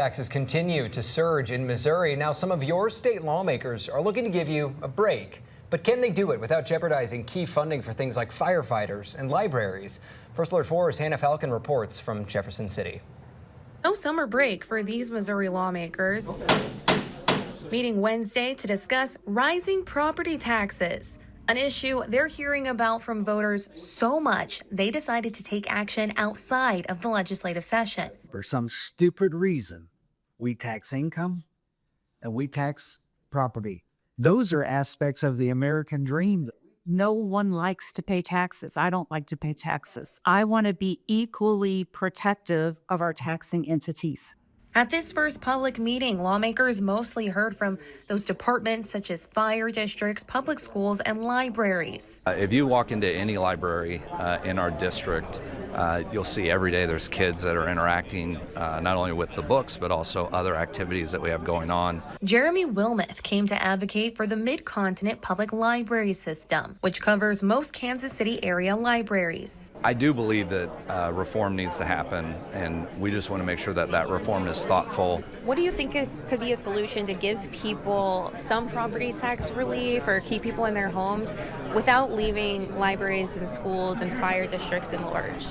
Taxes continue to surge in Missouri. Now, some of your state lawmakers are looking to give you a break. But can they do it without jeopardizing key funding for things like firefighters and libraries? First Alert 4's Hannah Falcon reports from Jefferson City. No summer break for these Missouri lawmakers. Meeting Wednesday to discuss rising property taxes, an issue they're hearing about from voters so much they decided to take action outside of the legislative session. For some stupid reason, we tax income and we tax property. Those are aspects of the American dream. No one likes to pay taxes. I don't like to pay taxes. I want to be equally protective of our taxing entities. At this first public meeting, lawmakers mostly heard from those departments such as fire districts, public schools, and libraries. If you walk into any library in our district, you'll see every day there's kids that are interacting not only with the books, but also other activities that we have going on. Jeremy Wilmoth came to advocate for the Mid-Continent Public Library System, which covers most Kansas City area libraries. I do believe that reform needs to happen, and we just want to make sure that that reform is thoughtful. What do you think it could be a solution to give people some property tax relief or keep people in their homes without leaving libraries and schools and fire districts in large?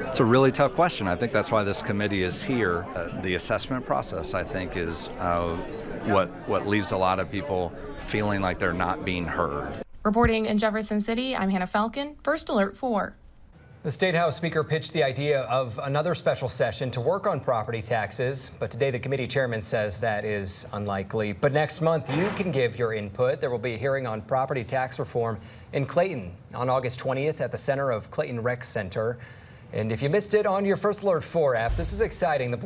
It's a really tough question. I think that's why this committee is here. The assessment process, I think, is what leaves a lot of people feeling like they're not being heard. Reporting in Jefferson City, I'm Hannah Falcon, First Alert 4. The State House Speaker pitched the idea of another special session to work on property taxes, but today the committee chairman says that is unlikely. But next month you can give your input. There will be a hearing on property tax reform in Clayton on August 20th at the center of Clayton Rec Center. And if you missed it on your First Alert 4 app, this is exciting. The